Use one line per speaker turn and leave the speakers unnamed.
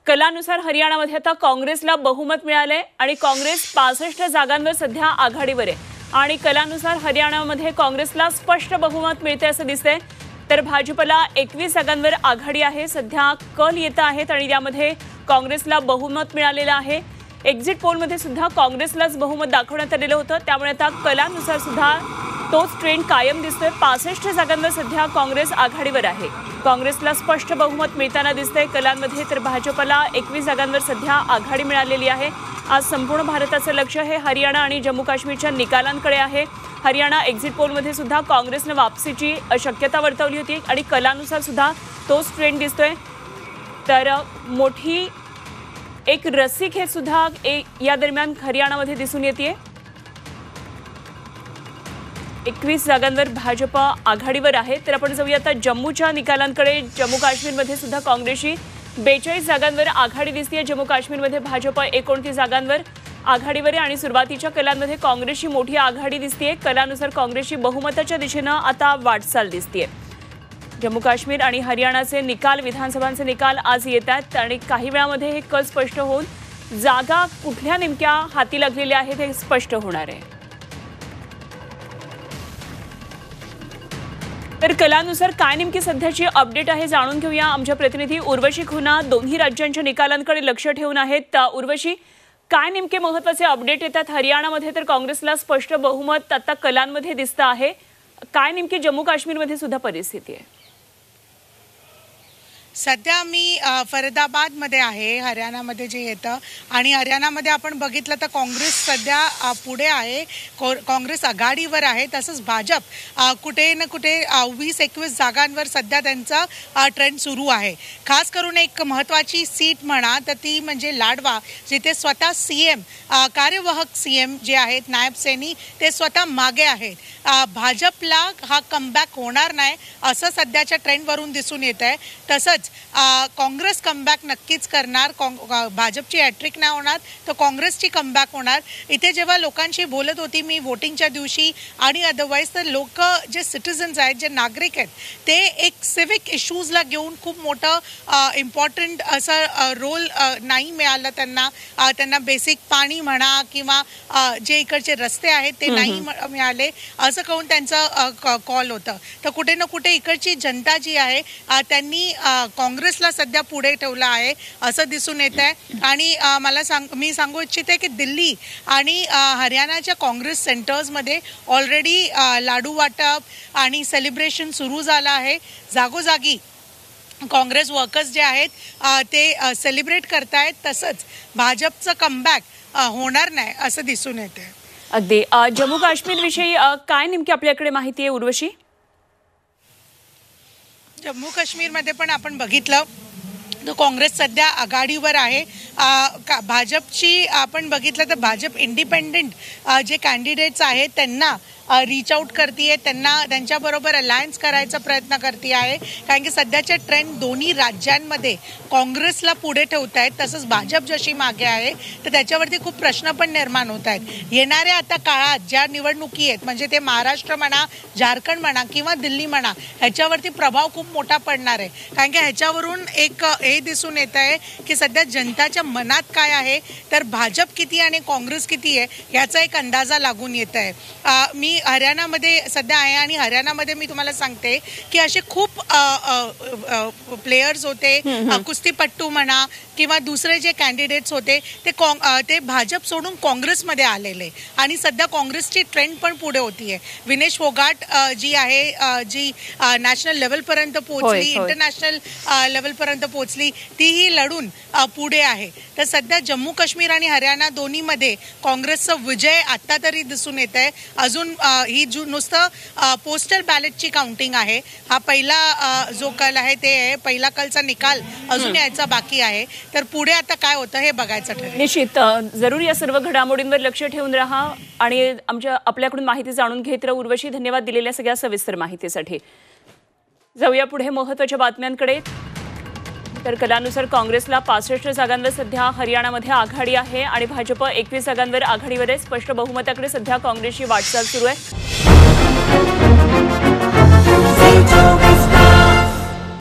कलानुसार हरियाणामध्ये आता काँग्रेसला बहुमत मिळाले आणि काँग्रेस 65 जागांवर सध्या आघाडीवर आहे आणि कलानुसार हरियाणामध्ये काँग्रेसला स्पष्ट बहुमत मिळते असं दिसतंय। तर भाजपला 21 जागांवर आघाडी आहे। सध्या कल येत आहेत आणि यामध्ये काँग्रेसला बहुमत मिळालेलं आहे। एक्झिट पोलमध्ये सुद्धा काँग्रेसलाच बहुमत दाखवण्यात आलेलं होतं, त्यामुळे आता कलानुसार सुद्धा तोच ट्रेंड कायम दिसतोय। 65 जागांवर सध्या काँग्रेस आघाडीवर आहे। काँग्रेसला स्पष्ट बहुमत मिळताना दिसतंय कलांमध्ये, तर भाजपला 21 जागांवर सध्या आघाडी मिळालेली आहे। आज संपूर्ण भारताचं लक्ष हे हरियाणा आणि जम्मू काश्मीरच्या निकालांकडे आहे। हरियाणा एक्झिट पोलमध्ये सुद्धा काँग्रेसने वापसीची शक्यता वर्तवली होती आणि कलानुसार सुद्धा तोच ट्रेंड दिसतोय। तर मोठी एक रस्सीखेच सुद्धा या दरम्यान हरियाणामध्ये दिसून येते। 21 जागांवर भाजप आघाडीवर आहे। तर आपण जाऊया आता जम्मूच्या निकालांकडे। जम्मू काश्मीरमध्ये सुद्धा काँग्रेसची 42 जागांवर आघाडी दिसते। जम्मू काश्मीरमध्ये भाजप 29 जागांवर आघाडीवर आहे आणि सुरुवातीच्या कलांमध्ये काँग्रेसची मोठी आघाडी दिसते। कलानुसार काँग्रेसची बहुमताच्या दिशेने आता वाटचाल दिसते। जम्मू काश्मीर आणि हरियाणाचे निकाल, विधानसभांचे निकाल आज येत आहेत आणि काही वेळामध्ये हे कल स्पष्ट होऊन जागा कुठल्या नेमक्या हाती लागलेल्या आहेत हे स्पष्ट होणार आहे। तर कलानुसार काय नेमकी सध्याची अपडेट आहे जाणून घेऊया। आमच्या प्रतिनिधी उर्वशी खुना दोन्ही राज्यांच्या निकालांकडे लक्ष ठेवून आहेत। उर्वशी, काय नेमके महत्त्वाचे अपडेट येतात? हरियाणामध्ये तर काँग्रेसला स्पष्ट बहुमत आता कलांमध्ये दिसतं आहे, काय नेमकी जम्मू काश्मीरमध्ये सुद्धा परिस्थिती आहे?
सध्या मी फरीदाबादमध्ये आहे, हरियाणामध्ये जे येतं, आणि हरियाणामध्ये आपण बघितलं तर काँग्रेस सध्या पुढे आहे, काँग्रेस आघाडीवर आहे। तसंच भाजप कुठे ना कुठे 20-21 जागांवर सध्या त्यांचा ट्रेंड सुरू आहे। खास करून एक महत्त्वाची सीट म्हणा तर ती म्हणजे लाडवा, जिथे स्वतः सीएम, कार्यवाहक सीएम जे आहेत नायब सैनी, ते स्वतः मागे आहेत। भाजपला हा कमबॅक होणार नाही असं सध्याच्या ट्रेंडवरून दिसून येत आहे। तसंच काँग्रेस कमबॅक नक्कीच करणार। भाजपची हॅट्रिक नाही होणार तर काँग्रेसची कमबॅक होणार। इथे जेव्हा लोकांशी बोलत होती मी वोटिंगच्या दिवशी आणि अदरवाईज, तर लोक जे सिटिझन्स आहेत, जे नागरिक आहेत, ते एक सिव्हिक इश्यूजला घेऊन खूप मोठं इम्पॉर्टंट असं रोल नाही मिळालं त्यांना बेसिक पाणी म्हणा किंवा जे इकडचे रस्ते आहेत ते नाही मिळाले असं कहून त्यांचं कॉल होतं। तर कुठे ना कुठे इकडची जनता जी आहे त्यांनी काँग्रेसला सध्या पुढे ठेवलं आहे असं दिसून येत आहे। आणि मी सांगू इच्छिते की दिल्ली आणि हरियाणाच्या काँग्रेस सेंटर्समध्ये ऑलरेडी लाडू वाटप आणि सेलिब्रेशन सुरू झालं आहे। जागोजागी काँग्रेस वर्कर्स जे आहेत ते सेलिब्रेट करतायत। तसंच भाजपचं कमबॅक होणार नाही असं दिसून येते।
अगदी जम्मू काश्मीर विषयी काय नेमकी आपल्याकडे माहिती आहे उर्वशी?
जम्मू काश्मीरमध्ये पण आपण बघितलं तर काँग्रेस सध्या आघाडीवर आहे। भाजपची आपण बघितलं तर भाजप इंडिपेंडेंट जे कॅन्डिडेट्स आहेत त्यांना रीच आउट करते, त्यांच्याबरोबर अलायन्स करायचा प्रयत्न करते आहे, कारण की सध्याचे ट्रेंड दोन्ही राज्यांमध्ये काँग्रेसला पुढे ठेवत आहेत। तसंच भाजप जशी मागे आहे तर त्याच्यावरती खूप प्रश्न पण निर्माण होत आहेत। येणाऱ्या आता काळात ज्या निवडणुकी आहेत, म्हणजे ते महाराष्ट्र म्हणा, झारखंड म्हणा किंवा दिल्ली म्हणा, ह्याच्यावरती प्रभाव खूप मोठा पडणार आहे, कारण की ह्याच्यावरून एक हे दिसून येत आहे की सध्या जनताच्या मनात काय आहे, तर भाजप किती आणि काँग्रेस किती आहे याचा एक अंदाजा लागून येत आहे। मी हरियाणामध्ये सध्या आहे आणि हरियाणामध्ये मी तुम्हाला सांगते की असे खूप प्लेयर्स होते, कुस्तीपट्टू म्हणा किंवा दुसरे जे कॅन्डिडेट्स होते ते भाजप सोडून काँग्रेसमध्ये आलेले आणि सध्या काँग्रेसची ट्रेंड पण पुढे होतीये। विनेश फोगाट जी आहे, जी नॅशनल लेवलपर्यंत पोहोचली, इंटरनॅशनल लेवलपर्यंत पोहोचली, तीही लढून पुढे आहे। तर सध्या जम्मू काश्मीर आणि हरियाणा दोन्हीमध्ये काँग्रेसचा विजय आता तरी दिसून येत आहे। अजून ही नुसतं पोस्टल बॅलेटची काउंटिंग आहे। हा पहिला जो कल आहे ते पहिला कलचा निकाल अजून यायचा बाकी आहे। तर पुढे आता काय होतं हे बघायचं ठरेल।
निश्चित जरूर या सर्व घडामोडींवर लक्ष ठेवून राहा आणि आपल्याकडून माहिती जाणून घेत राहा। उर्वशी, धन्यवाद दिलेल्या सगळ्या सविस्तर माहितीसाठी। जाऊया पुढे महत्त्वाच्या बातम्यांकडे। तर कलानुसार काँग्रेसला 65 जागांवर सध्या हरियाणामध्ये आघाडी आहे आणि भाजप 21 जागांवर आघाडीवर आहे। स्पष्ट बहुमताकडे सध्या काँग्रेसची वाटचाल सुरू आहे।